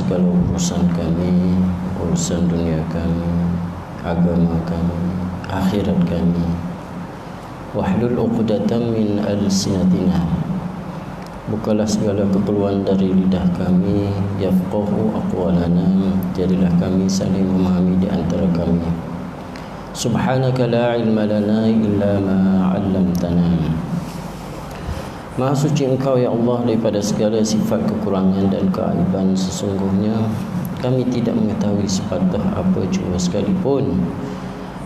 segala urusan kami, urusan dunia kami, agama kami, akhirat kami. Wahlul 'uqdatam min alsinatina, bukalah segala keperluan dari lidah kami. Yafqahu aqwalana, jadilah kami saling memahami di antara kami. Subhanaka la ilma lana illa ma 'allamtana. Maha suci Engkau ya Allah daripada segala sifat kekurangan dan keaiban. Sesungguhnya kami tidak mengetahui sepatah apa jua sekalipun,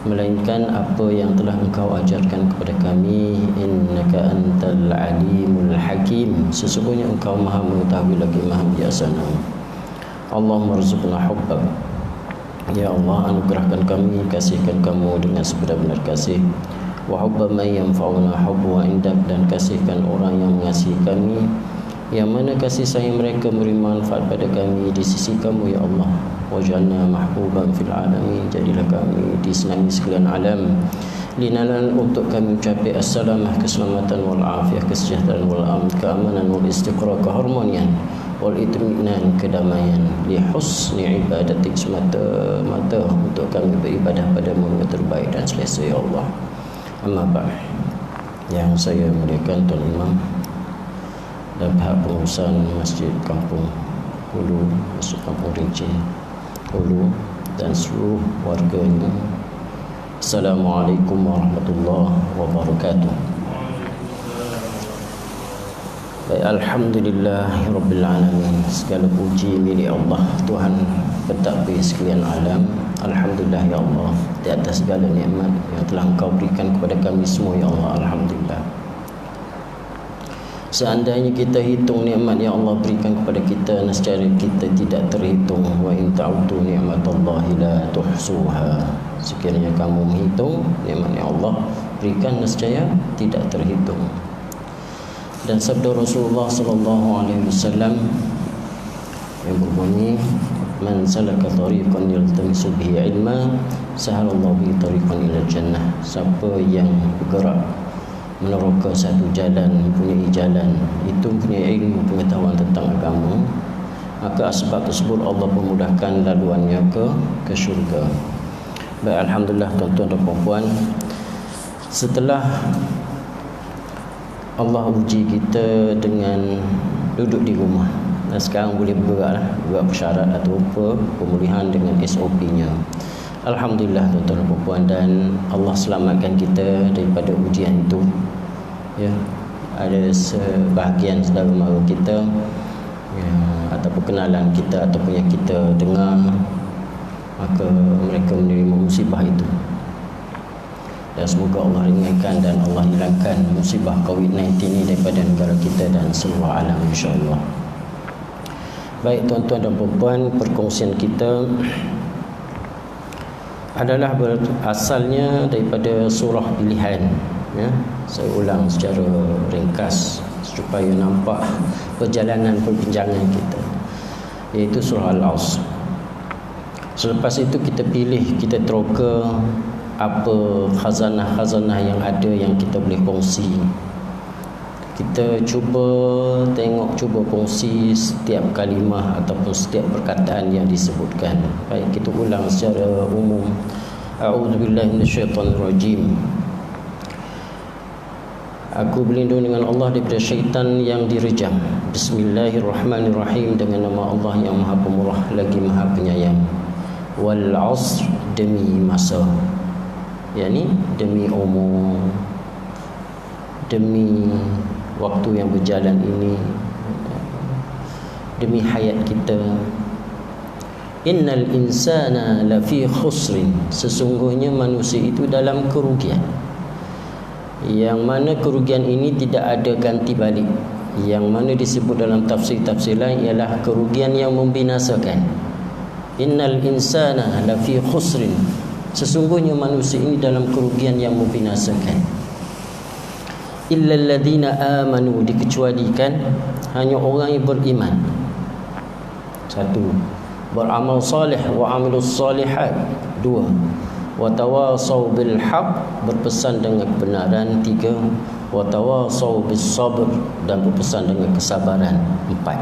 melainkan apa yang telah Engkau ajarkan kepada kami. Innaka antal alimul hakim, sesungguhnya Engkau maha mengetahui lagi maha bijaksana. Allahumma rzuqna hubbak, ya Allah anugerahkan kami kasihkan kamu dengan sebenar-benar kasih. Wa hubba man yanfa'una hubbu indak, dan kasihkan orang yang mengasihi kami, yang mana kasih sayang mereka memberi manfaat pada kami di sisi kamu ya Allah. Waj'alna mahbuban fil alamin, jadilah kami disenangi sekalian alam. Linalan, untuk kami mencapai assalamah, keselamatan, wal afiyah, kesejahteraan, wal amn, keamanan, wal istiqrar, keharmonian, wal itminan, kedamaian. Li husni ibadatik, semata-mata untuk kami beribadah padamu yang terbaik dan selesa ya Allah. Amma ba'd, yang saya muliakan Tuan Imam dan pihak pengurusan Masjid Kampung Hulu, Masjid Kampung Rinci Hulu, dan seluruh warganya. Assalamualaikum warahmatullahi wabarakatuh. Baik, alhamdulillah rabbil alamin, segala puji milik Allah, Tuhan pentadbir sekalian alam. Alhamdulillah ya Allah di atas segala nikmat yang telah Engkau berikan kepada kami semua ya Allah. Alhamdulillah. Seandainya kita hitung nikmat yang Allah berikan kepada kita, nescaya kita tidak terhitung. Wa in ta'uddu ni'matallahi la tuhsuha, sekiranya kamu menghitung nikmat yang Allah berikan, nescaya tidak terhitung. Dan sabda Rasulullah sallallahu alaihi wasallam yang berbunyi, man salaka tariqan yaltamisu bihi ilma sahalallahu bihi tariqan ila jannah. Siapa yang bergerak meneroka satu jalan, mempunyai jalan, itu mempunyai ilmu pengetahuan tentang agama, maka sebab tersebut Allah memudahkan laluannya ke syurga. Baik, alhamdulillah tuan-tuan dan puan-puan, setelah Allah uji kita dengan duduk di rumah, dan sekarang boleh bergerak buat persyarat atau apa pemulihan dengan SOP-nya. Alhamdulillah tuan-tuan dan puan-puan, dan Allah selamatkan kita daripada ujian itu. Ya, ada sebahagian saudara mara kita ya, atau kenalan kita ataupun yang kita dengar, maka mereka menerima musibah itu. Dan semoga Allah ringankan dan Allah hilangkan musibah COVID-19 ini daripada negara kita dan seluruh alam insya-Allah. Baik tuan-tuan dan puan-puan, perkongsian kita adalah berasalnya daripada surah pilihan. Ya, saya ulang secara ringkas supaya nampak perjalanan perbincangan kita, iaitu surah Al-Asr. Selepas itu kita pilih, kita teroka apa khazanah-khazanah yang ada yang kita boleh kongsi. Kita cuba tengok, cuba kongsi setiap kalimah ataupun setiap perkataan yang disebutkan. Baik, kita ulang secara umum. A'udzubillahi minasyaitonirrajim. Aku berlindung dengan Allah daripada syaitan yang direjam. Bismillahirrahmanirrahim, dengan nama Allah yang Maha Pemurah lagi Maha Penyayang. Wal 'asr, demi masa, yakni demi umur, demi waktu yang berjalan ini, demi hayat kita. Innal insana lafi khusrin, sesungguhnya manusia itu dalam kerugian, yang mana kerugian ini tidak ada ganti balik. Yang mana disebut dalam tafsir-tafsir lain ialah kerugian yang membinasakan. Innal insana lafi khusrin, sesungguhnya manusia ini dalam kerugian yang membinasakan. Illal ladzina amanu, dikecualikan hanya orang yang beriman. Satu, beramal salih wa amilus salihat. Dua, wa tawasau bil haq, berpesan dengan kebenaran. Tiga, wa tawasau bis sabr, dan berpesan dengan kesabaran. Empat,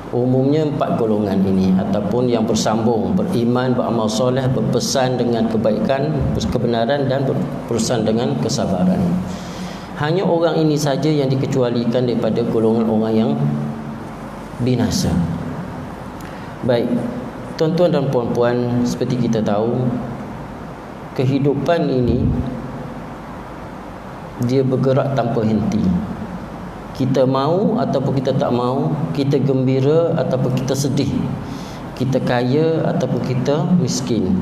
Umumnya 4 golongan ini ataupun yang bersambung, beriman, beramal soleh, berpesan dengan kebaikan, kebenaran dan berpesan dengan kesabaran. Hanya orang ini saja yang dikecualikan daripada golongan orang yang binasa. Baik, tuan-tuan dan puan-puan, seperti kita tahu, kehidupan ini dia bergerak tanpa henti. Kita mau ataupun kita tak mau, kita gembira ataupun kita sedih, kita kaya ataupun kita miskin,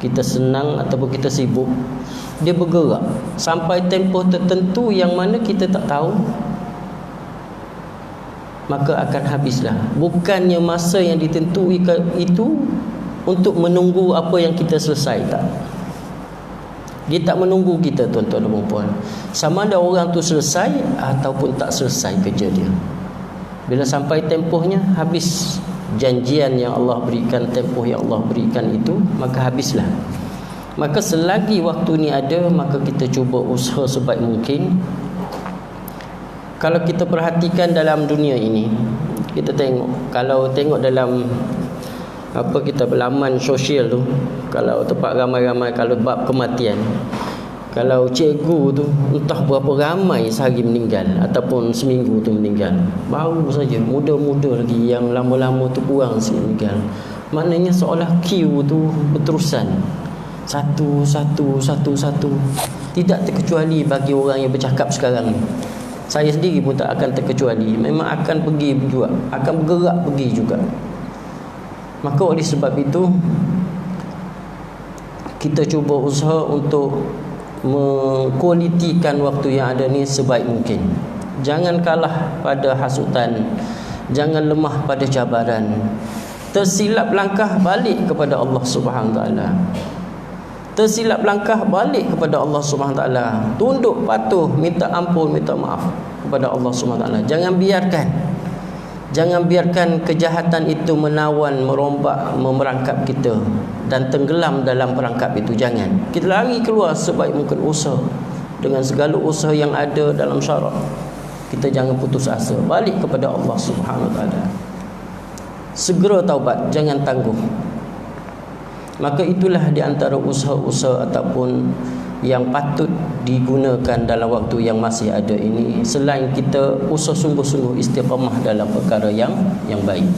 kita senang ataupun kita sibuk, dia bergerak sampai tempoh tertentu yang mana kita tak tahu, maka akan habislah. Bukannya masa yang ditentui itu untuk menunggu apa yang kita selesai, tak. Dia tak menunggu kita, tuan-tuan dan puan-puan. Sama ada orang tu selesai ataupun tak selesai kerja dia. Bila sampai tempohnya, habis janjian yang Allah berikan, tempoh yang Allah berikan itu, maka habislah. Maka selagi waktu ni ada, maka kita cuba usaha sebaik mungkin. Kalau kita perhatikan dalam dunia ini, kita tengok, kalau tengok dalam kita laman sosial tu, kalau tempat ramai-ramai, kalau bab kematian, kalau cikgu tu entah berapa ramai sehari meninggal ataupun seminggu tu meninggal, baru saja muda-muda lagi, yang lama-lama tu kurang sikit meninggal. Maknanya seolah queue tu berterusan, satu. Tidak terkecuali bagi orang yang bercakap sekarang ni. Saya sendiri pun tak akan terkecuali. Memang akan pergi juga, akan bergerak pergi juga. Maka oleh sebab itu, kita cuba usaha untuk mengkualitikan waktu yang ada ni sebaik mungkin. Jangan kalah pada hasutan, jangan lemah pada cabaran. Tersilap langkah, balik kepada Allah Subhanahu taala. Tersilap langkah, balik kepada Allah Subhanahu taala. Tunduk patuh, minta ampun, minta maaf kepada Allah Subhanahu taala. Jangan biarkan kejahatan itu menawan, merombak, memerangkap kita dan tenggelam dalam perangkap itu. Jangan. Kita lari keluar sebaik mungkin usaha, dengan segala usaha yang ada dalam syarak. Kita jangan putus asa, balik kepada Allah Subhanahu taala. Segera taubat, jangan tangguh. Maka itulah di antara usaha-usaha ataupun yang patut digunakan dalam waktu yang masih ada ini, selain kita usaha sungguh-sungguh istiqamah dalam perkara yang baik.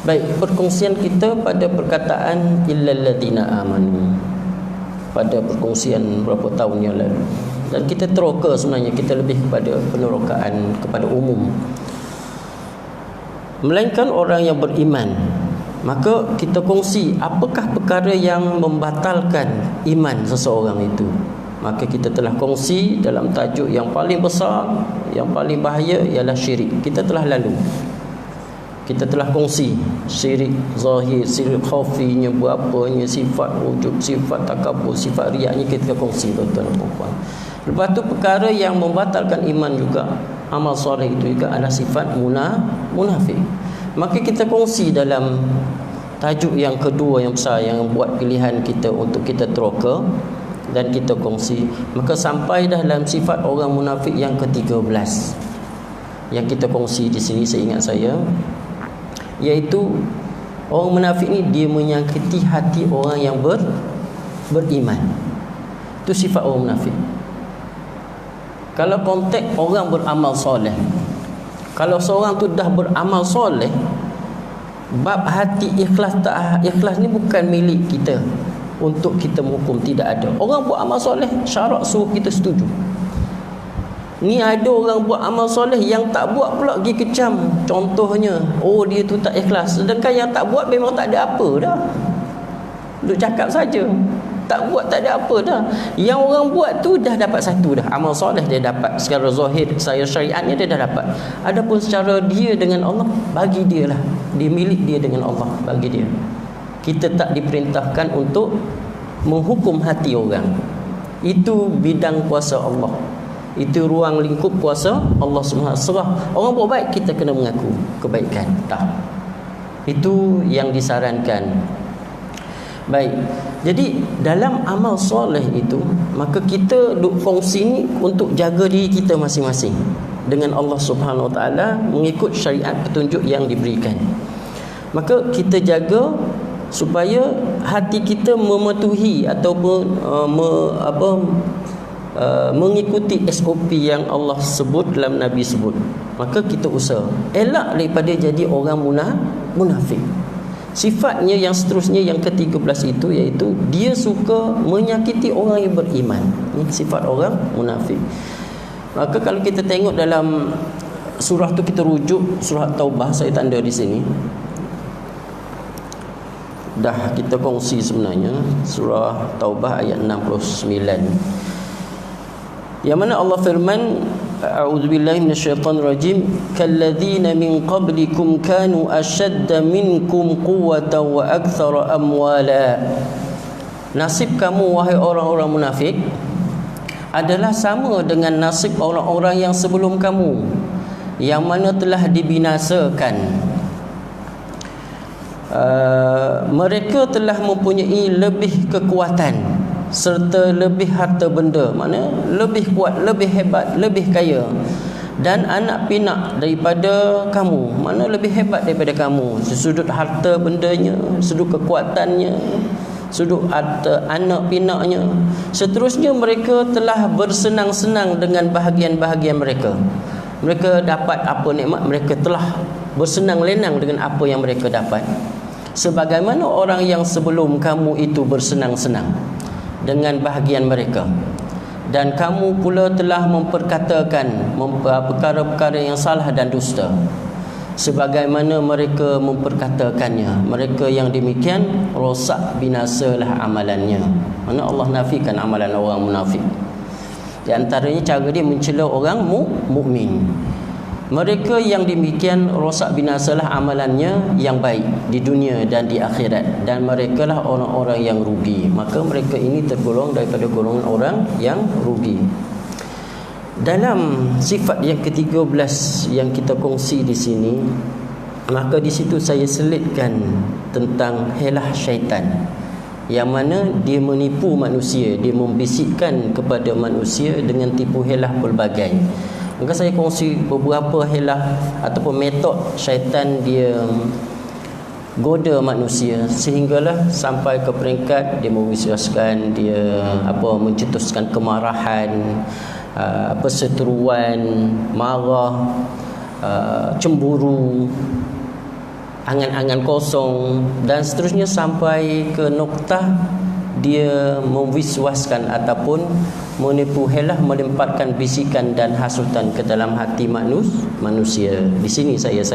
Baik, perkongsian kita pada perkataan illal ladzina amanu, pada perkongsian berapa tahun yang lalu, dan kita teroka sebenarnya kita lebih kepada penerokaan kepada umum, melainkan orang yang beriman. Maka kita kongsi apakah perkara yang membatalkan iman seseorang itu. Maka kita telah kongsi dalam tajuk yang paling besar, yang paling bahaya ialah syirik. Kita telah lalu, kita telah kongsi syirik zahir, syirik khafinya, berapanya, sifat wujud, sifat takabur, sifat riaknya kita kongsi, tuan-tuan dan puan-puan. Lepas tu perkara yang membatalkan iman juga, amal soleh itu juga adalah sifat munafik. Maka kita kongsi dalam tajuk yang kedua yang besar, yang buat pilihan kita untuk kita teroka dan kita kongsi. Maka sampai dah dalam sifat orang munafik yang ke-13 yang kita kongsi di sini, seingat saya, iaitu orang munafik ni dia menyakiti hati orang yang beriman. Itu sifat orang munafik. Kalau konteks orang beramal soleh, kalau seorang tu dah beramal soleh, bab hati ikhlas tak ikhlas ni bukan milik kita untuk kita menghukum, tidak ada. Orang buat amal soleh, syarak suruh kita setuju. Ni ada orang buat amal soleh yang tak buat pula pergi kecam. Contohnya, oh dia tu tak ikhlas, sedangkan yang tak buat memang tak ada apa dah, duk cakap saja. Tak buat tak ada apa dah. Yang orang buat tu dah dapat satu dah, amal soleh dia dapat secara zahir, secara syariatnya dia dah dapat. Adapun secara dia dengan Allah, bagi dia lah, dia milik dia dengan Allah, bagi dia. Kita tak diperintahkan untuk menghukum hati orang. Itu bidang kuasa Allah, itu ruang lingkup kuasa Allah Subhanahu. Serah orang buat baik, kita kena mengaku kebaikan. Tak. Itu yang disarankan. Baik, jadi dalam amal soleh itu, maka kita duk fungsi ni untuk jaga diri kita masing-masing. dengan Allah Subhanahu Wa Taala, mengikut syariat petunjuk yang diberikan. Maka kita jaga supaya hati kita mematuhi ataupun mengikuti SOP yang Allah sebut dalam Nabi sebut. Maka kita usaha elak daripada jadi orang munafik. Sifatnya yang seterusnya, yang ke-13 itu, iaitu dia suka menyakiti orang yang beriman. Ini sifat orang munafik. Maka kalau kita tengok dalam surah tu, kita rujuk surah Taubah, saya tanda di sini. Dah kita kongsi sebenarnya surah Taubah ayat 69, yang mana Allah firman, a'udzubillahi minasyaitonirrajim, kalladzina min qablikum kanu ashadda minkum quwwatan wa aktsara amwala. Nasib kamu wahai orang-orang munafik adalah sama dengan nasib orang-orang yang sebelum kamu, yang mana telah dibinasakan. Mereka telah mempunyai lebih kekuatan serta lebih harta benda, mana lebih kuat, lebih hebat, lebih kaya, dan anak pinak daripada kamu, mana lebih hebat daripada kamu, sudut harta bendanya, sudut kekuatannya, sudut anak pinaknya. Seterusnya mereka telah bersenang-senang dengan bahagian-bahagian mereka. Mereka dapat apa nikmat, mereka telah bersenang lenang dengan apa yang mereka dapat, sebagaimana orang yang sebelum kamu itu bersenang-senang dengan bahagian mereka. Dan kamu pula telah memperkatakan perkara-perkara yang salah dan dusta, sebagaimana mereka memperkatakannya. Mereka yang demikian rosak binasalah amalannya. Mana Allah nafikan amalan orang munafik. Di antaranya cara dia mencela orang mukmin. Mereka yang demikian rosak binasalah amalannya yang baik di dunia dan di akhirat, dan merekalah orang-orang yang rugi. Maka mereka ini tergolong daripada golongan orang yang rugi. Dalam sifat yang ke-13 yang kita kongsi di sini, maka di situ saya selitkan tentang helah syaitan, yang mana dia menipu manusia, dia membisikkan kepada manusia dengan tipu helah pelbagai. Maka saya kongsi beberapa helah ataupun metod syaitan dia goda manusia, sehinggalah sampai ke peringkat dia mewiswaskan, dia mencetuskan kemarahan, perseteruan, marah, cemburu, angan-angan kosong, dan seterusnya, sampai ke noktah dia mewiswaskan ataupun menipu helah, melemparkan bisikan dan hasutan ke dalam hati manusia. Di sini saya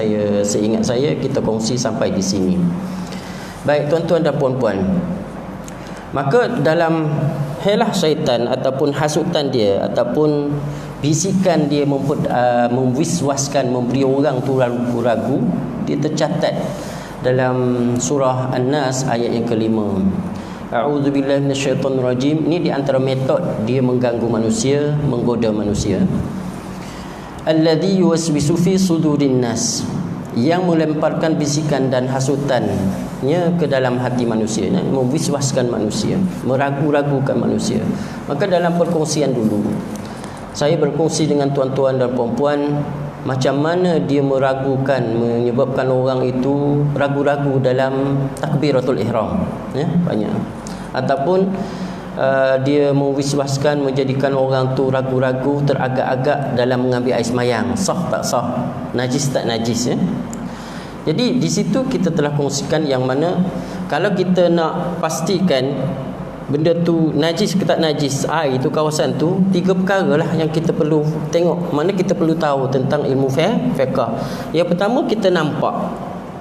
seingat saya kita kongsi sampai di sini. Baik tuan-tuan dan puan-puan, maka dalam helah syaitan ataupun hasutan dia ataupun bisikan dia mewiswaskan, memberi orang tu ragu-ragu, dia tercatat dalam surah An-Nas ayat yang ke-5. A'udzubillahi minasyaitonirrajim. Ini di antara metod dia mengganggu manusia, menggoda manusia. Alladzi yuwaswisu fi sudurin nas, yang melemparkan bisikan dan hasutannya ke dalam hati manusia, mewiswaskan manusia, meragu-ragukan manusia. Maka dalam perkongsian dulu saya berkongsi dengan tuan-tuan dan puan-puan macam mana dia meragukan, menyebabkan orang itu ragu-ragu dalam takbiratul ihram, banyak. Ataupun dia mewiswaskan, menjadikan orang tu ragu-ragu, teragak-agak dalam mengambil air semayang, sah tak sah, najis tak najis, Jadi di situ kita telah kongsikan yang mana kalau kita nak pastikan benda tu najis ke tak najis, air itu, kawasan tu, 3 perkara lah yang kita perlu tengok, mana kita perlu tahu tentang ilmu fiqh. Yang pertama, kita nampak,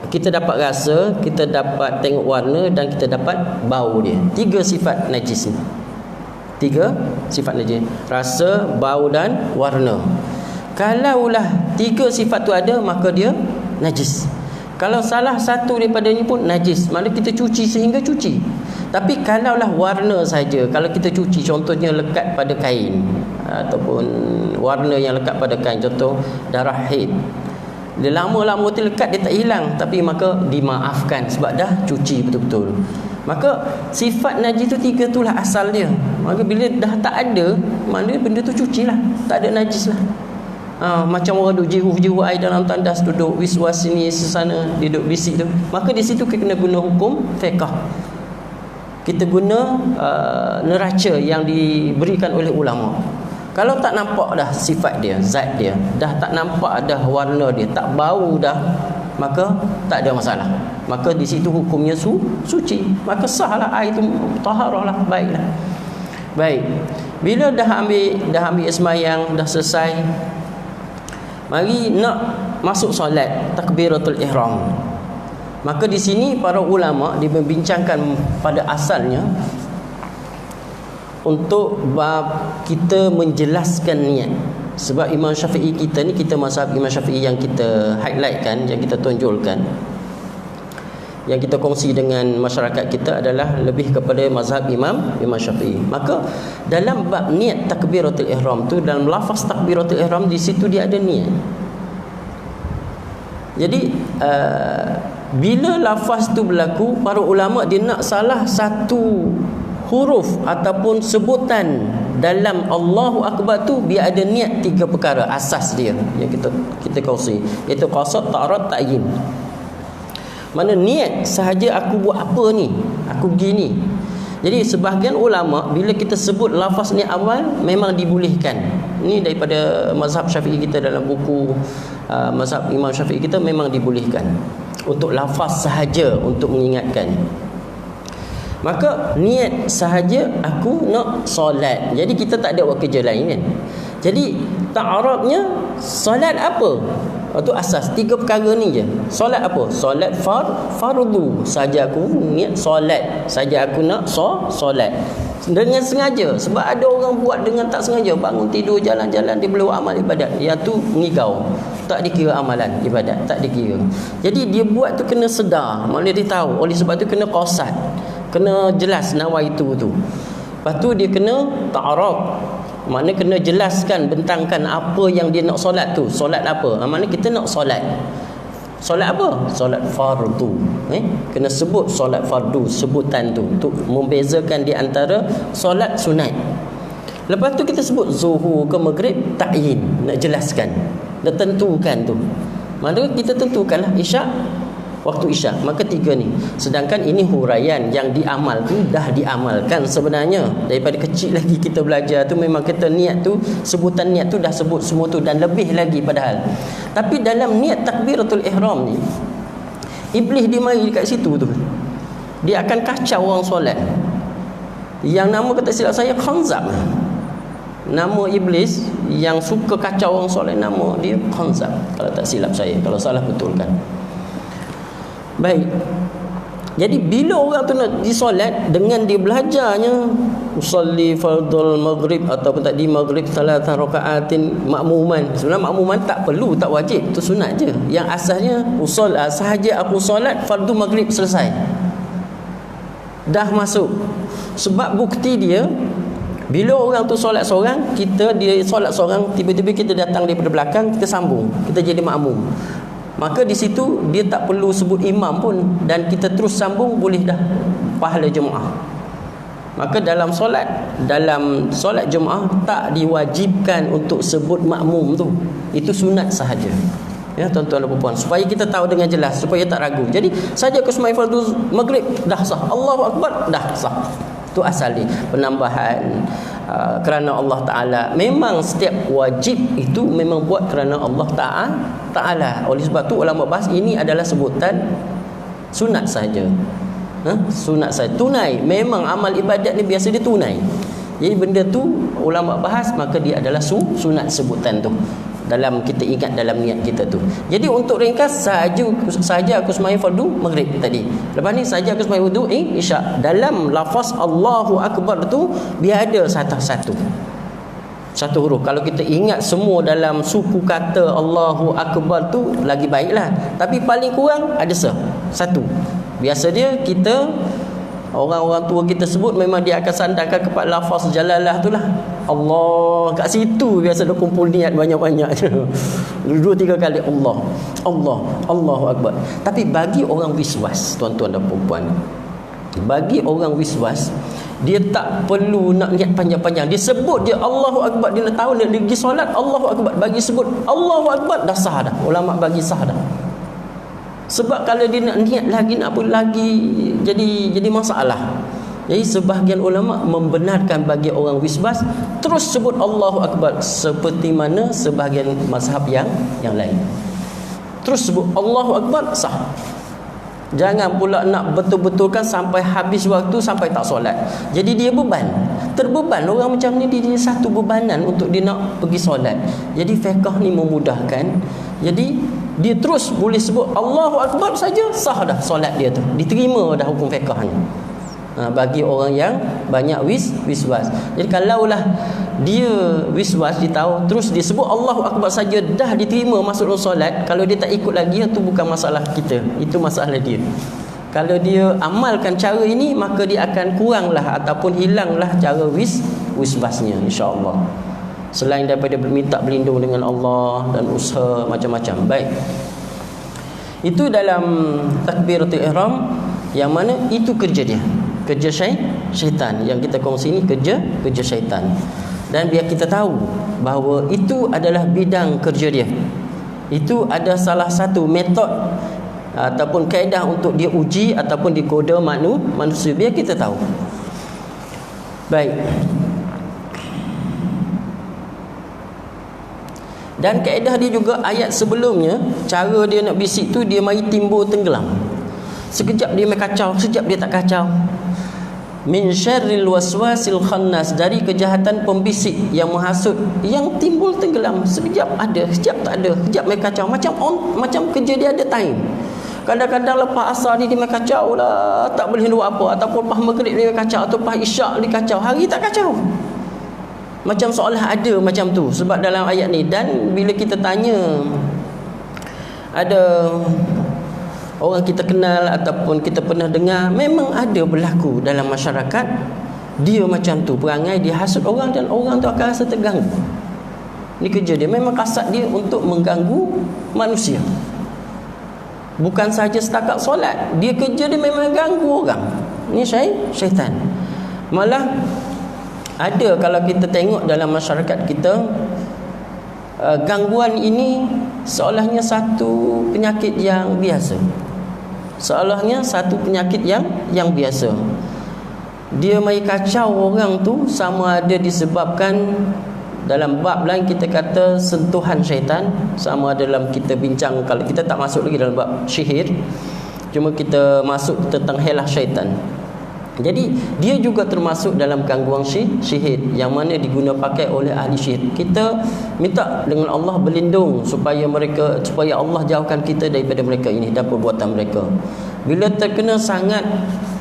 kita dapat rasa, kita dapat tengok warna, dan kita dapat bau dia. 3 sifat najis ni. 3 sifat najis: rasa, bau dan warna. Kalaulah 3 sifat tu ada, maka dia najis. Kalau salah satu daripadanya pun najis, mana kita cuci sehingga cuci. Tapi kalaulah warna saja, kalau kita cuci, contohnya lekat pada kain ataupun warna yang lekat pada kain, contoh darah haid, dia lama-lama tu lekat, dia tak hilang, tapi maka dimaafkan sebab dah cuci betul-betul. Maka sifat najis tu 3 tu lah asal dia. Maka bila dah tak ada, maknanya benda tu cuci lah, tak ada najis lah. Macam orang duduk jiru-jiru air dalam tandas, duduk wiswas sini sesana, duduk bisik tu, maka di situ kita kena guna hukum fiqh. Kita guna neraca yang diberikan oleh ulama. Kalau tak nampak dah sifat dia, zat dia, dah tak nampak dah warna dia, tak bau dah, maka tak ada masalah. Maka di situ hukumnya suci. Maka sahlah air itu, taharah lah, baiklah. Baik. Bila dah ambil sembahyang, dah selesai, mari nak masuk solat takbiratul ihram. Maka di sini para ulama dia membincangkan pada asalnya untuk bab kita menjelaskan niat. Sebab Imam Syafi'i kita ni, kita mazhab Imam Syafi'i yang kita highlightkan, yang kita tonjolkan, yang kita kongsi dengan masyarakat kita adalah lebih kepada mazhab Imam Syafi'i. Maka dalam bab niat takbiratul ihram tu, dalam lafaz takbiratul ihram, di situ dia ada niat. Jadi bila lafaz tu berlaku, para ulama dia nak salah satu huruf ataupun sebutan dalam Allahu Akbar tu, biar ada niat 3 perkara asas dia yang kita kongsi, iaitu qasad, ta'arud, ta'yin. Mana niat sahaja aku buat apa ni, aku begini. Jadi sebahagian ulama bila kita sebut lafaz niat awal memang dibolehkan. Ini daripada mazhab Syafi'i kita, dalam buku mazhab Imam Syafi'i kita memang dibolehkan untuk lafaz sahaja untuk mengingatkan. Maka niat sahaja aku nak solat. Jadi kita tak ada buat kerja lain kan. Jadi ta'arudnya solat apa? Itu asas 3 perkara ni je. Solat apa? Solat fardu. Saja aku niat solat. Saja aku nak solat. Dengan sengaja. Sebab ada orang buat dengan tak sengaja. Bangun tidur jalan-jalan, dia boleh buat amal ibadat. Yang tu ngigau. Tak dikira amalan ibadat, tak dikira. Jadi dia buat tu kena sedar. Maknanya dia tahu. Oleh sebab tu kena qasad. Kena jelas nawaitu tu. Lepas tu dia kena ta'arud. Maknanya kena jelaskan, bentangkan apa yang dia nak solat tu. Solat apa? Maknanya kita nak solat. Solat apa? Solat fardu. Kena sebut solat fardu, sebutan tu, untuk membezakan di antara solat sunat. Lepas tu kita sebut zuhur ke maghrib, ta'yin, nak jelaskan, nak tentukan tu. Maknanya kita tentukanlah isyak, waktu isyak. Maka 3 ni. Sedangkan ini huraian yang diamal tu dah diamalkan sebenarnya. Daripada kecil lagi kita belajar tu memang kita niat tu, sebutan niat tu dah sebut semua tu, dan lebih lagi padahal. Tapi dalam niat takbiratul ihram ni, iblis dia mari dekat situ tu. Dia akan kacau orang solat. Yang nama kata silap saya Khanzab. Nama iblis yang suka kacau orang solat, nama dia Khanzab kalau tak silap saya. Kalau salah betulkan. Baik. Jadi bila orang tu nak disolat, dengan dia belajarnya usalli fardul maghrib ataupun tadi maghrib 3 rakaatin makmuman. Sebenarnya makmuman tak perlu, tak wajib, itu sunat je. Yang asasnya sahaja aku solat fardu maghrib selesai. Dah masuk. Sebab bukti dia, bila orang tu solat seorang, dia solat seorang, tiba-tiba kita datang daripada belakang, kita sambung, kita jadi makmum. Maka di situ dia tak perlu sebut imam pun, dan kita terus sambung, boleh dah pahala Jumaat. Maka dalam solat Jumaat tak diwajibkan untuk sebut makmum tu. Itu sunat sahaja. Ya tuan-tuan dan puan-puan, supaya kita tahu dengan jelas, supaya tak ragu. Jadi saja ke semai fardu maghrib dah sah, Allahu Akbar dah sah. Itu asal dia. Penambahan kerana Allah Ta'ala. Memang setiap wajib itu memang buat kerana Allah Ta'ala. Oleh sebab tu ulama bahas ini adalah sebutan sunat saja. Sunat saja. Tunai. Memang amal ibadat ni biasa dia tunai. Jadi benda tu ulama bahas, maka dia adalah sunat sebutan tu. Dalam kita ingat dalam niat kita tu. Jadi untuk ringkas, sahaja aku sembahyang fardu maghrib tadi. Lepas ni sahaja aku sembahyang wudu isyak. Dalam lafaz Allahu Akbar tu biar ada satu huruf. Kalau kita ingat semua dalam suku kata Allahu Akbar tu lagi baiklah. Tapi paling kurang ada satu. Biasa dia kita, orang-orang tua kita sebut, memang dia akan sandarkan kepada lafaz jalalah tu lah. Allah, kat situ biasa dia kumpul niat banyak-banyak je. 2-3 kali Allahu Akbar. Tapi bagi orang wiswas, tuan-tuan dan puan-puan, bagi orang wiswas, Dia tak perlu nak niat panjang-panjang. Dia sebut dia Allahu Akbar, dia nak tahu dia pergi solat Allahu Akbar, bagi sebut Allahu Akbar dah sah dah. Ulama bagi sah dah. Sebab kalau dia nak niat lagi, nak apa lagi, jadi masalah. Jadi sebahagian ulama membenarkan bagi orang wiswas terus sebut Allahu Akbar, seperti mana sebahagian mazhab yang lain. Terus sebut Allahu Akbar sah. Jangan pula nak betul-betulkan sampai habis waktu, sampai tak solat. Jadi dia beban. Terbeban orang macam ni, dia satu bebanan untuk dia nak pergi solat. Jadi fiqh ni memudahkan. Jadi dia terus boleh sebut Allahu Akbar saja, sah dah solat dia tu. Diterima dah hukum fiqh ni. Bagi orang yang banyak wiswas. Jadi kalaulah dia wiswas, dia tahu terus dia sebut Allahu Akbar saja dah diterima masuk dalam solat, kalau dia tak ikut lagi, itu bukan masalah kita, itu masalah dia. Kalau dia amalkan cara ini, maka dia akan kuranglah ataupun hilanglah cara wiswasnya, insya-Allah. Selain daripada minta berlindung dengan Allah dan usaha macam-macam. Baik. Itu dalam takbiratul ihram, yang mana itu kerja dia. Kerja syaitan yang kita kongsi ini, kerja syaitan. Dan biar kita tahu bahawa itu adalah bidang kerja dia. Itu ada salah satu metod ataupun kaedah untuk dia uji ataupun digoda manusia, biar kita tahu. Baik. Dan kaedah dia juga ayat sebelumnya, cara dia nak bisik tu, dia mari timbul tenggelam. Sekejap dia main kacau, sekejap dia tak kacau. Min syarril waswasil khannas, dari kejahatan pembisik yang menghasut, yang timbul tenggelam. Sekejap ada, sekejap tak ada, sekejap main kacau. Macam kerja dia ada time. Kadang-kadang lepas asar ni dia main kacau lah, tak boleh buat apa. Ataupun lepas maghrib dia main kacau, atau lepas isyak dia kacau. Hari tak kacau. Macam seolah ada macam tu. Sebab dalam ayat ni, dan bila kita tanya, ada orang kita kenal ataupun kita pernah dengar, memang ada berlaku dalam masyarakat dia macam tu, perangai dia hasut orang dan orang tu akan rasa terganggu. Ni kerja dia, memang kasat dia untuk mengganggu manusia. Bukan sahaja setakat solat, dia kerja dia memang ganggu orang. Ni syaitan. Malah ada, kalau kita tengok dalam masyarakat kita, gangguan ini seolahnya satu penyakit yang biasa. Seolahnya satu penyakit yang biasa. Dia mai kacau orang tu, sama ada disebabkan, dalam bab lain kita kata sentuhan syaitan, sama ada dalam kita bincang, kalau kita tak masuk lagi dalam bab sihir, cuma kita masuk tentang helah syaitan. Jadi dia juga termasuk dalam gangguan sihir yang mana diguna pakai oleh ahli sihir. Kita minta dengan Allah berlindung supaya Allah jauhkan kita daripada mereka ini dan perbuatan mereka. Bila terkena sangat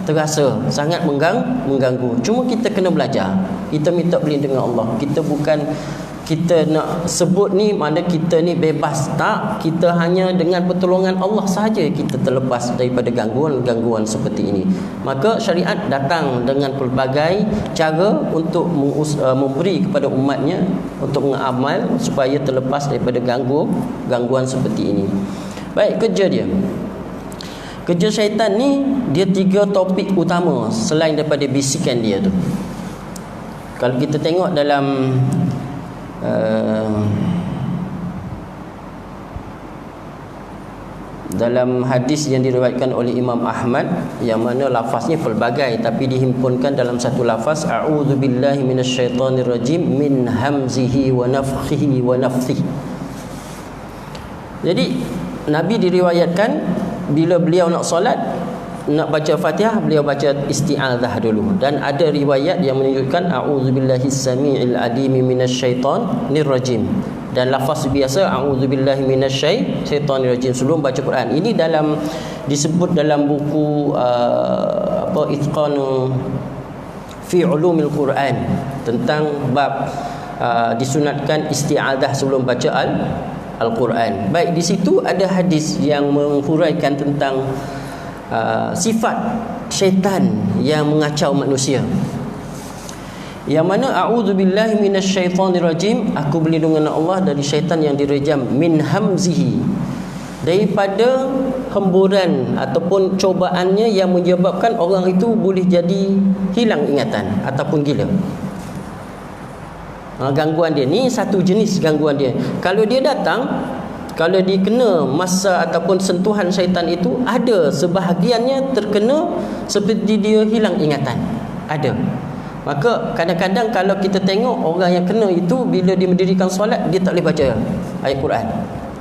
terasa, sangat mengganggu. Cuma kita kena belajar. Kita minta berlindung dengan Allah. Kita bukan kita nak sebut ni mana kita ni bebas, tak. Kita hanya dengan pertolongan Allah sahaja kita terlepas daripada gangguan-gangguan seperti ini. Maka syariat datang dengan pelbagai cara untuk memberi kepada umatnya untuk mengamal supaya terlepas daripada gangguan seperti ini. Baik, kerja dia. Kerja syaitan ni, dia 3 topik utama selain daripada bisikan dia tu. Kalau kita tengok dalam dalam hadis yang diriwayatkan oleh Imam Ahmad, yang mana lafaznya pelbagai tapi dihimpunkan dalam satu lafaz, a'udzubillahi minasyaitonirrajim min hamzihi wa nafthihi wa nafthihi. Jadi Nabi diriwayatkan bila beliau nak solat, nak baca Fatihah, beliau baca isti'adzah dulu. Dan ada riwayat yang menunjukkan a'udzubillahi samii'il alimi minasyaitonir rajim. Dan lafaz biasa a'udzubillahi minasyaitonir rajim sebelum baca Quran. Ini disebut dalam buku Itqan fi ulumil Quran, tentang bab disunatkan isti'adzah sebelum baca Al-Quran. Baik, di situ ada hadis yang menghuraikan tentang sifat syaitan yang mengacau manusia, yang mana a'udzubillahi minasyaitonirrajim, aku berlindung dengan Allah dari syaitan yang direjam, min hamzihi, daripada hemburan ataupun cobaannya yang menyebabkan orang itu boleh jadi hilang ingatan ataupun gila. Gangguan dia ni satu jenis gangguan dia. Kalau dia datang, kalau dia kena masa ataupun sentuhan syaitan itu, ada sebahagiannya terkena seperti dia hilang ingatan. Ada. Maka kadang-kadang kalau kita tengok orang yang kena itu, bila dia mendirikan solat, dia tak boleh baca ayat Quran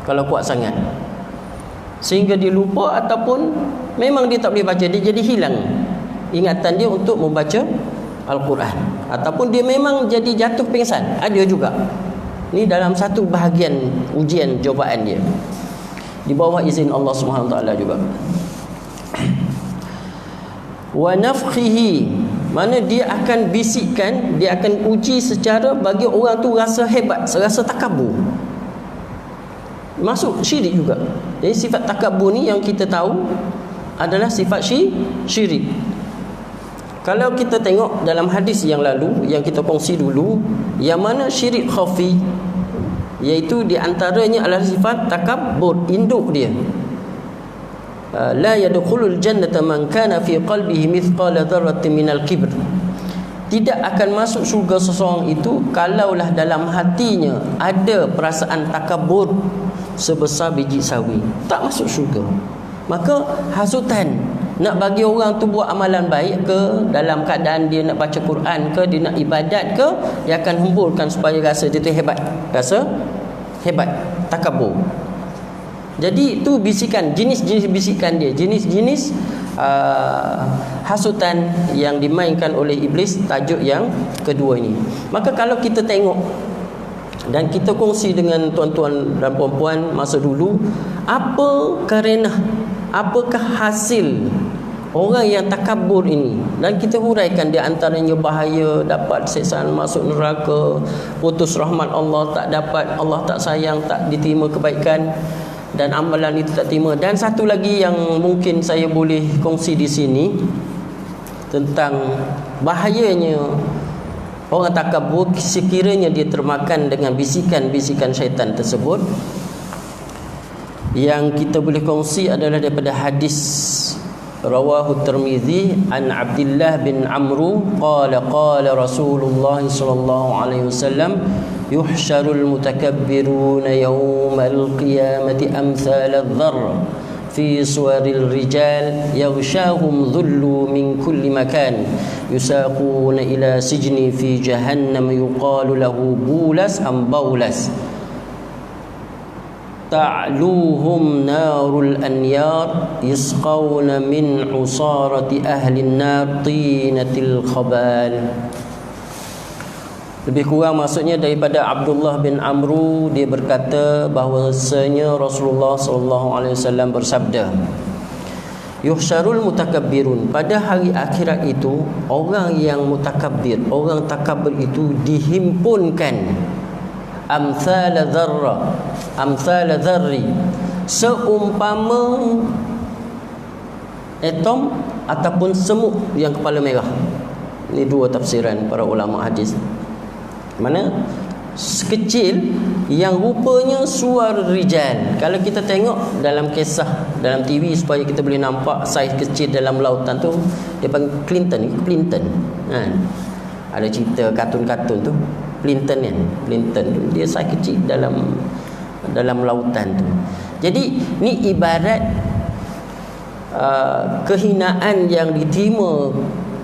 kalau kuat sangat, sehingga dia lupa ataupun memang dia tak boleh baca, dia jadi hilang ingatan dia untuk membaca Al-Quran, ataupun dia memang jadi jatuh pingsan. Ada juga. Ni dalam satu bahagian ujian cubaan dia, di bawah izin Allah Subhanahu Wa Taala juga. Wa nafkhihi, mana dia akan bisikkan, dia akan uji secara bagi orang tu rasa hebat, rasa takabur. Masuk syirik juga. Jadi sifat takabur ni yang kita tahu adalah sifat syirik. Kalau kita tengok dalam hadis yang lalu yang kita kongsi dulu, yang mana syirik khafi, iaitu di antaranya adalah sifat takabur, induk dia. La yadkhulul jannata man kana fi qalbihi mithqala dzarratin minal kibr. Tidak akan masuk syurga seseorang itu kalaulah dalam hatinya ada perasaan takabur sebesar biji sawi. Tak masuk syurga. Maka hasutan nak bagi orang tu buat amalan baik ke, dalam keadaan dia nak baca Quran ke, dia nak ibadat ke, dia akan hemburkan supaya rasa dia tu hebat. Rasa hebat, takabur. Jadi itu bisikan, jenis-jenis bisikan dia, jenis-jenis hasutan yang dimainkan oleh iblis, tajuk yang kedua ini. Maka kalau kita tengok dan kita kongsi dengan tuan-tuan dan puan-puan masa dulu, apa karenah, apakah hasil orang yang takabur ini, dan kita huraikan di antaranya bahaya, dapat siksaan, masuk neraka, putus rahmat Allah, tak dapat, Allah tak sayang, tak diterima kebaikan, dan amalan itu tak terima. Dan satu lagi yang mungkin saya boleh kongsi di sini tentang bahayanya orang takabur sekiranya dia termakan dengan bisikan-bisikan syaitan tersebut. Yang kita boleh kongsi adalah daripada hadis rawahu Tirmizi an Abdullah bin Amru qala Rasulullah sallallahu alaihi wasallam yuhsyarul mutakabbiruna yawmal qiyamati amsal adh-dharr fi suwaril rijal yaghshahum dhullu min kulli makan yusaquna ila sijni fi jahannam yuqalu lahu bulas am baulas ta'luhum narul anyar yasqawna min usarati ahli an-nar tinatil khabal. Lebih kurang maksudnya daripada Abdullah bin Amru, dia berkata bahawasanya Rasulullah SAW bersabda, yuhsyarul mutakabbirun, pada hari akhirat itu orang yang mutakabbir, orang takabur itu dihimpunkan amsal dzarri, seumpama atom ataupun semut yang kepala merah. Ini dua tafsiran para ulama hadis. Mana sekecil yang rupanya suar rijal. Kalau kita tengok dalam kisah dalam TV supaya kita boleh nampak saiz kecil dalam lautan tu, dia panggil Clinton kan. Ada cerita kartun-kartun tu Clinton dia saiz kecil dalam lautan tu. Jadi ni ibarat kehinaan yang diterima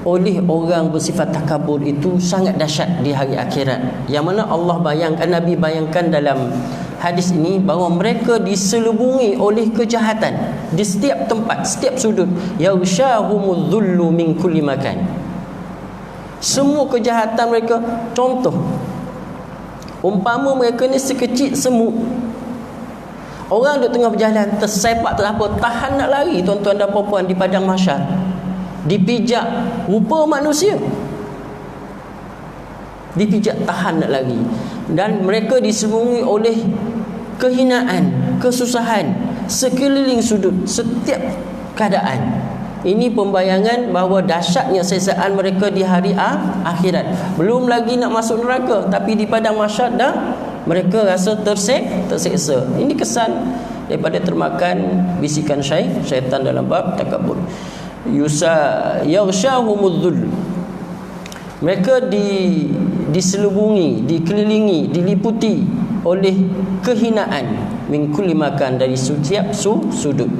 oleh orang bersifat takabur itu sangat dahsyat di hari akhirat. Yang mana Allah bayangkan, Nabi bayangkan dalam hadis ini bahawa mereka diselubungi oleh kejahatan di setiap tempat, setiap sudut. Yaushahumul dhullu min kulli makan. Semua kejahatan mereka, contoh umpama mereka ni sekecil semut. Orang duduk tengah berjalan, tersepak tak apa, tahan nak lari tuan-tuan dan puan-puan di padang mahsyar, dipijak rupa manusia, dipijak tahan nak lari, dan mereka diselubungi oleh kehinaan, kesusahan sekeliling sudut, setiap keadaan. Ini pembayangan bahawa dahsyatnya siksaan mereka di hari akhirat. Belum lagi nak masuk neraka, tapi di padang mahsyar dah mereka rasa tersiksa. Ini kesan daripada termakan bisikan syaitan dalam bab takabur. Yaghshahumudzul, mereka diselubungi, dikelilingi, diliputi oleh kehinaan min kulli makan, dari setiap sudut.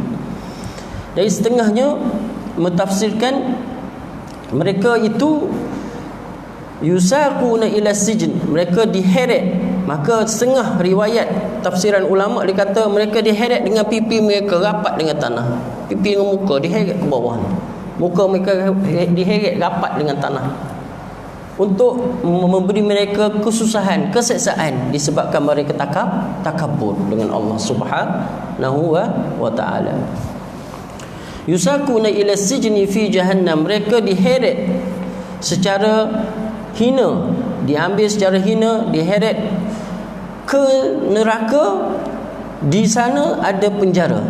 Dari setengahnya mentafsirkan mereka itu yusaquna ila sijn, mereka diheret. Maka setengah riwayat tafsiran ulama dia kata mereka diheret dengan pipi mereka rapat dengan tanah, pipi dengan muka diheret ke bawah, muka mereka diheret rapat dengan tanah, untuk memberi mereka kesusahan, keseksaan disebabkan mereka takabur dengan Allah Subhanahu wa taala. Yusaquna ila sijni fi jahannam, mereka diheret secara hina, diambil secara hina, diheret ke neraka. Di sana ada penjara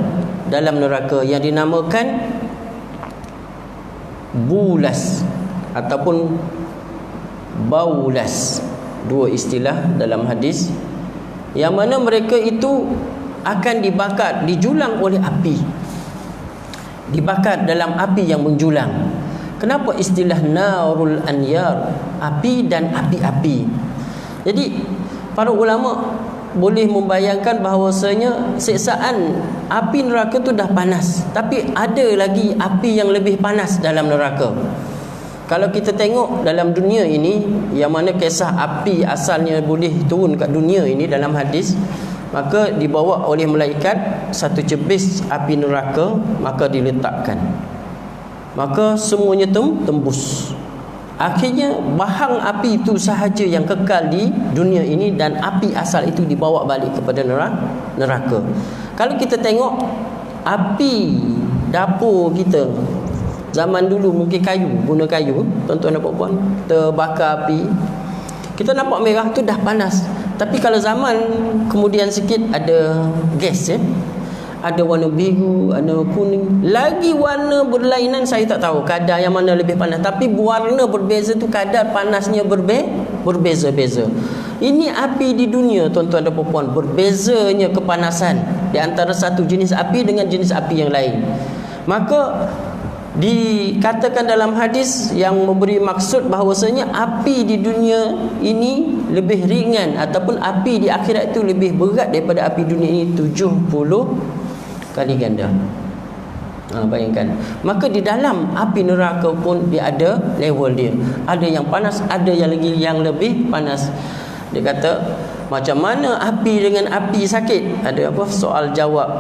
dalam neraka yang dinamakan bulas ataupun baulas, dua istilah dalam hadis, yang mana mereka itu akan dibakar, dijulang oleh api, dibakar dalam api yang menjulang. Kenapa istilah narul anyar, api dan api-api? Jadi para ulama boleh membayangkan bahawasanya siksaan api neraka tu dah panas, tapi ada lagi api yang lebih panas dalam neraka. Kalau kita tengok dalam dunia ini, yang mana kisah api asalnya boleh turun kat dunia ini dalam hadis, maka dibawa oleh malaikat satu cebis api neraka, maka diletakkan, maka semuanya tembus. Akhirnya bahang api itu sahaja yang kekal di dunia ini, dan api asal itu dibawa balik kepada neraka. Kalau kita tengok api dapur kita zaman dulu, mungkin kayu, guna kayu, tuan-tuan dan puan-puan, terbakar api, kita nampak merah tu dah panas. Tapi kalau zaman kemudian sikit ada gas, ada warna biru, ada kuning, lagi warna berlainan, saya tak tahu kadar yang mana lebih panas, tapi warna berbeza tu, kadar panasnya berbeza-beza. Ini api di dunia, tuan-tuan dan puan-puan, berbezanya kepanasan di antara satu jenis api dengan jenis api yang lain. Maka dikatakan dalam hadis yang memberi maksud bahawasanya api di dunia ini lebih ringan, ataupun api di akhirat itu lebih berat daripada api dunia ini 70 kali ganda. Bayangkan. Maka di dalam api neraka pun dia ada level dia. Ada yang panas, ada yang lagi yang lebih panas. Dia kata macam mana api dengan api sakit? Ada apa soal jawab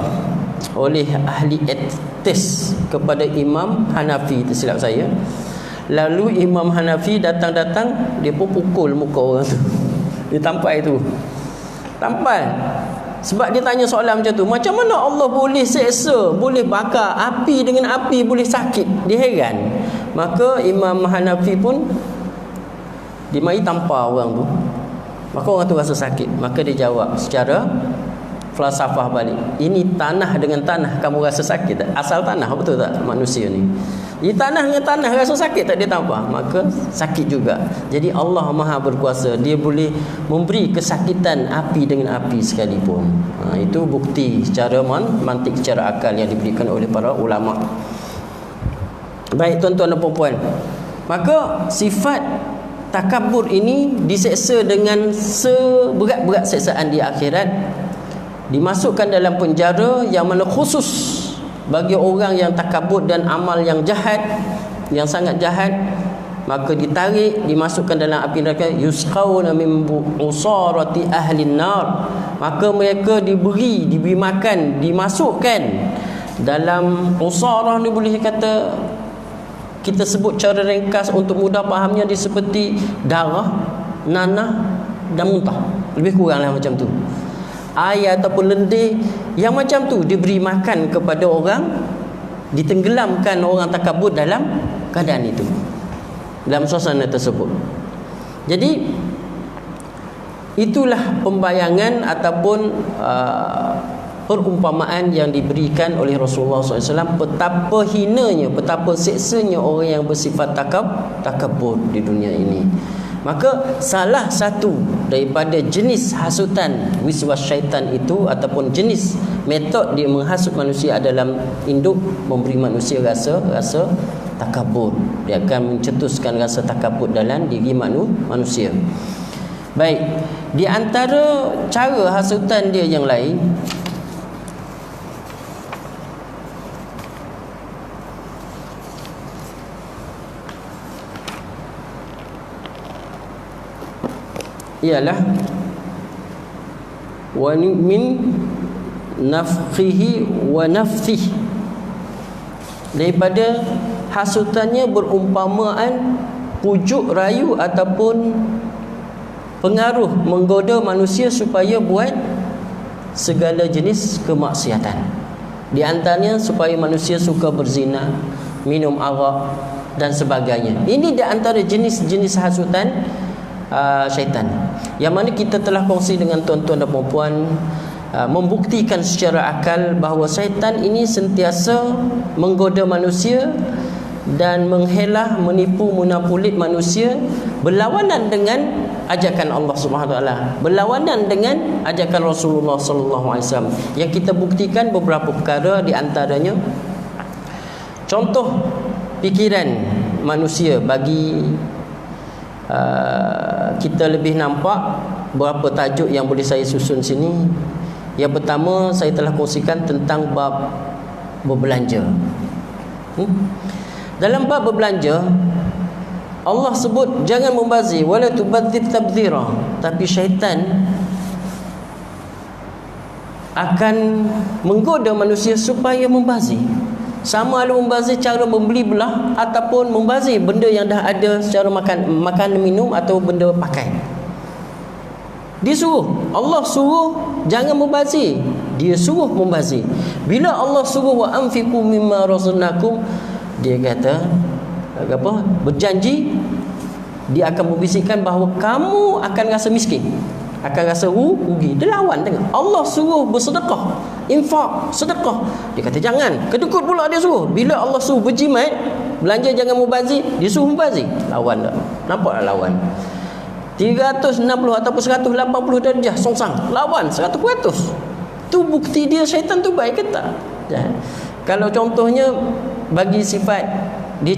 oleh ahli etis kepada Imam Hanafi, tersilap saya. Lalu Imam Hanafi datang-datang, dia pun pukul muka orang tu. Dia tampal itu. Tampal. Sebab dia tanya soalan macam tu, macam mana Allah boleh seksa, boleh bakar, api dengan api boleh sakit? Dia heran. Maka Imam Hanafi pun dimari tampar orang tu, maka orang tu rasa sakit. Maka dia jawab secara falsafah balik, ini tanah dengan tanah kamu rasa sakit tak? Asal tanah, betul tak manusia ni? Ini tanah dengan tanah rasa sakit tak dia tampar? Maka sakit juga. Jadi Allah Maha berkuasa, dia boleh memberi kesakitan api dengan api sekalipun. Itu bukti secara mantik, secara akal yang diberikan oleh para ulama. Baik tuan-tuan dan puan-puan, maka sifat takabur ini diseksa dengan seberat-berat seksaan di akhirat, dimasukkan dalam penjara yang mana khusus bagi orang yang takabur dan amal yang jahat, yang sangat jahat. Maka ditarik, dimasukkan dalam api neraka. Yusqauna min usarati ahli nar, maka mereka diberi makan, dimasukkan dalam usarah ni, boleh kata kita sebut cara ringkas untuk mudah fahamnya, dia seperti darah, nanah dan muntah, lebih kuranglah macam tu. Air ataupun lendir yang macam tu diberi makan kepada orang, ditenggelamkan orang takabur dalam keadaan itu, dalam suasana tersebut. Jadi itulah pembayangan ataupun perumpamaan yang diberikan oleh Rasulullah SAW, betapa hinanya, betapa seksanya orang yang bersifat takabur di dunia ini. Maka salah satu daripada jenis hasutan wiswas syaitan itu, ataupun jenis metod dia menghasut manusia dalam induk, memberi manusia rasa takabur. Dia akan mencetuskan rasa takabur dalam diri manusia. Baik, di antara cara hasutan dia yang lain, ialah wa min nafkhihi wa nafthihi, daripada hasutannya berumpamaan pujuk rayu ataupun pengaruh menggoda manusia supaya buat segala jenis kemaksiatan. Di antaranya supaya manusia suka berzina, minum arak dan sebagainya. Ini di antara jenis-jenis hasutan syaitan, yang mana kita telah kongsi dengan tuan-tuan dan puan-puan, membuktikan secara akal bahawa syaitan ini sentiasa menggoda manusia dan menghelah, menipu, menapulit manusia berlawanan dengan ajakan Allah Subhanahu Wa Taala, berlawanan dengan ajakan Rasulullah sallallahu alaihi wasallam, yang kita buktikan beberapa perkara. Di antaranya contoh pikiran manusia. Bagi kita lebih nampak berapa tajuk yang boleh saya susun sini. Yang pertama, saya telah kongsikan tentang bab berbelanja. Dalam bab berbelanja, Allah sebut jangan membazir, wala tubadzir tabdzira. Tapi syaitan akan menggoda manusia supaya membazir. Sama ada membazir cara membeli belah ataupun membazir benda yang dah ada secara makan minum atau benda pakai. Disuruh, Allah suruh jangan membazir, dia suruh membazir. Bila Allah suruh wa anfiqu mimma razaqnakum, dia kata apa? Berjanji dia akan membisikkan bahawa kamu akan rasa miskin, akan rasa rugi. Dia lawan tengok. Allah suruh bersedekah, infak, sedekah. Dia kata jangan. Kedekut pula dia suruh. Bila Allah suruh berjimat, belanja jangan mubazir, dia suruh mubazir. Lawan tak? Nampak tak lawan? 360 ataupun 180 darjah songsang. Lawan 100%. Tu bukti dia syaitan tu baik ke tak? Ya. Kalau contohnya bagi sifat dia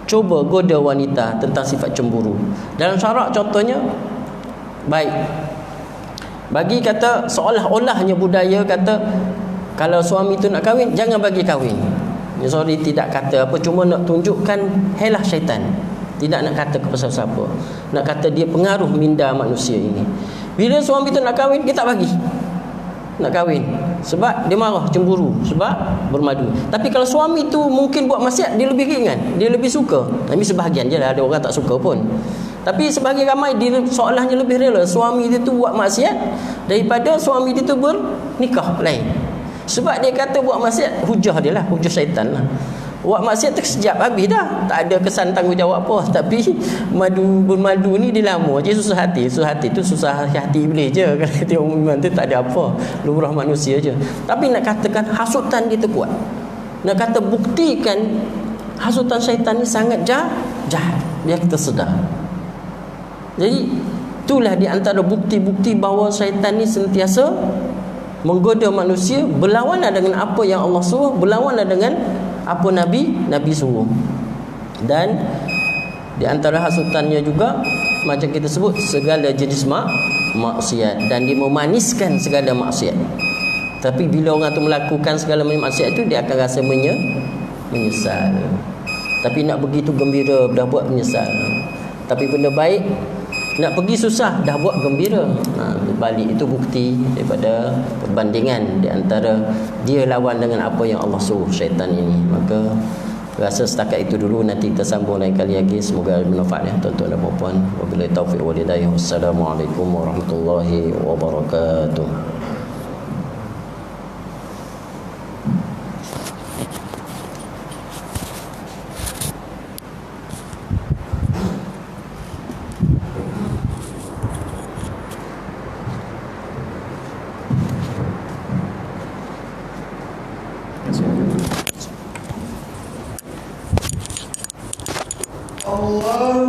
cuba goda wanita tentang sifat cemburu. Dalam syarak contohnya baik, bagi kata seolah-olahnya budaya kata kalau suami tu nak kahwin, jangan bagi kahwin. Sorry, tidak kata apa, cuma nak tunjukkan helah syaitan. Tidak nak kata kepada siapa, nak kata dia pengaruh minda manusia ini. Bila suami tu nak kahwin, dia tak bagi nak kahwin sebab dia marah, cemburu, sebab bermadu. Tapi kalau suami tu mungkin buat maksiat, dia lebih ringan, dia lebih suka. Tapi sebahagian je lah, ada orang tak suka pun. Tapi sebahagian ramai dia seolahnya lebih rela suami dia tu buat maksiat daripada suami dia tu bernikah lain. Sebab dia kata buat maksiat, hujah dia lah, hujah syaitan lah. Buat maksiat tu sekejap habis dah, tak ada kesan tanggungjawab apa. Tapi bermadu ni dia lama je, susah hati. Susah hati tu susah hati iblis je. Kalau dia umuman tu tak ada apa, lumrah manusia je. Tapi nak katakan hasutan dia tu kuat, nak kata buktikan hasutan syaitan ni sangat jahat, biar kita sedar. Jadi itulah di antara bukti-bukti bahawa syaitan ni sentiasa menggoda manusia, berlawanan dengan apa yang Allah suruh, berlawanan dengan apa Nabi suruh. Dan di antara hasutannya juga macam kita sebut segala jenis maksiat, dan dia memaniskan segala maksiat. Tapi bila orang tu melakukan segala maksiat itu, dia akan rasa menyesal. Tapi nak begitu gembira, dah buat menyesal. Tapi benda baik nak pergi susah, dah buat gembira. Balik itu bukti daripada perbandingan di antara dia lawan dengan apa yang Allah suruh syaitan ini. Maka rasa setakat itu dulu, nanti kita sambung lain kali lagi. Semoga bermanfaat ya tuan-tuan dan puan-puan. Wabillahi taufiq wal hidayah. Wassalamualaikum warahmatullahi wabarakatuh. Allah